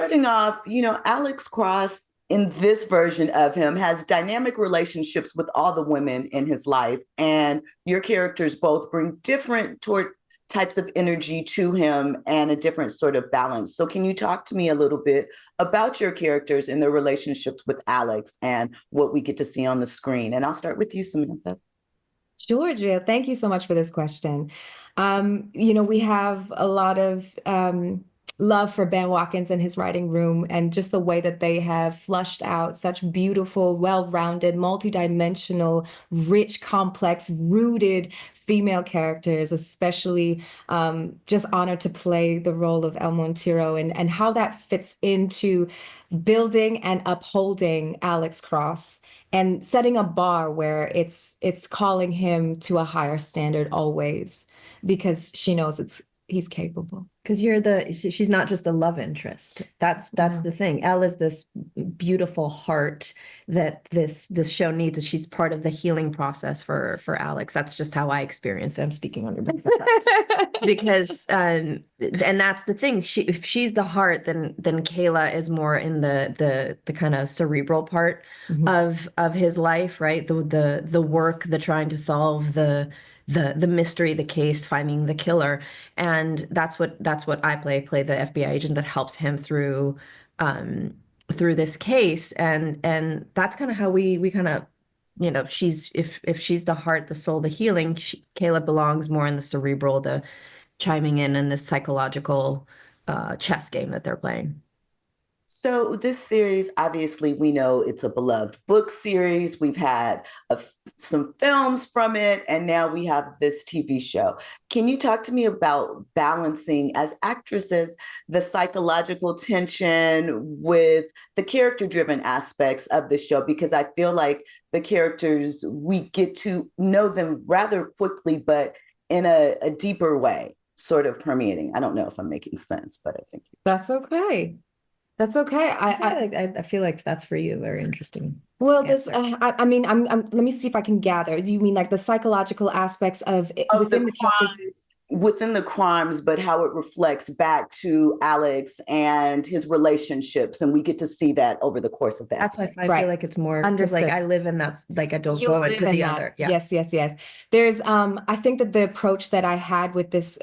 Starting off, Alex Cross in this version of him has dynamic relationships with all the women in his life. And your characters both bring different types of energy to him and a different sort of balance. So can you talk to me a little bit about your characters and their relationships with Alex and what we get to see on the screen? And I'll start with you, Samantha. Sure, Jill. Thank you so much for this question. We have a lot of love for Ben Watkins and his writing room, and just the way that they have flushed out such beautiful, well-rounded, multidimensional, rich, complex, rooted female characters, especially just honored to play the role of El Montero and how that fits into building and upholding Alex Cross and setting a bar where it's calling him to a higher standard always because she knows he's capable. Because she's not just a love interest. That's the thing. Elle is this beautiful heart that this show needs, and she's part of the healing process for Alex. That's just how I experience it. I'm speaking on your behalf. Because and that's the thing. If she's the heart, then Kayla is more in the kind of cerebral part of his life, right? The work, the trying to solve the mystery, the case, finding the killer. And that's what I play the FBI agent that helps him through this case. And that's kind of how we kind of, if she's the heart, the soul, the healing, Kayla belongs more in the cerebral, the chiming in the psychological chess game that they're playing. So this series, obviously, we know it's a beloved book series. We've had some films from it, and now we have this TV show. Can you talk to me about balancing, as actresses, the psychological tension with the character-driven aspects of the show? Because I feel like the characters, we get to know them rather quickly, but in a deeper way, sort of permeating. I don't know if I'm making sense, but I think that's okay. That's okay. I feel like that's for you. Very interesting. Well, I mean, let me see if I can gather. Do you mean like the psychological aspects of within the crimes, but how it reflects back to Alex and his relationships, and we get to see that over the course of that. That's why I feel like it's more because like I live in that, like I don't go into the other. Yeah. Yes. There's I think that the approach that I had with this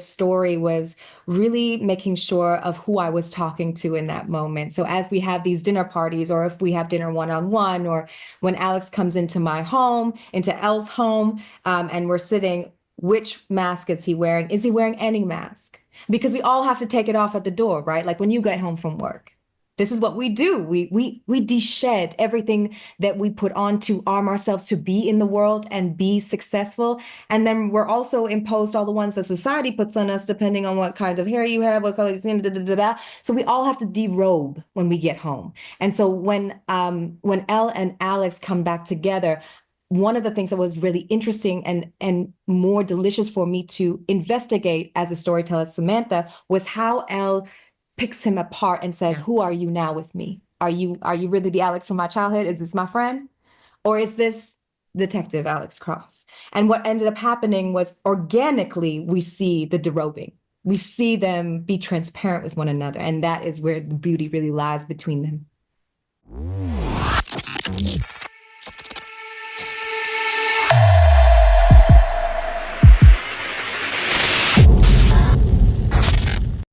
story was really making sure of who I was talking to in that moment. So as we have these dinner parties, or if we have dinner one-on-one, or when Alex comes into my home, into Elle's home, and we're sitting, which mask is he wearing? Is he wearing any mask? Because we all have to take it off at the door, right? Like when you get home from work. This is what we do. We de-shed everything that we put on to arm ourselves to be in the world and be successful. And then we're also imposed all the ones that society puts on us, depending on what kind of hair you have, what color you skin, So we all have to derobe when we get home. And so when Elle and Alex come back together, one of the things that was really interesting and more delicious for me to investigate as a storyteller, Samantha, was how Elle picks him apart and says, who are you now with me? Are you really the Alex from my childhood? Is this my friend? Or is this Detective Alex Cross? And what ended up happening was organically, we see the derobing. We see them be transparent with one another. And that is where the beauty really lies between them.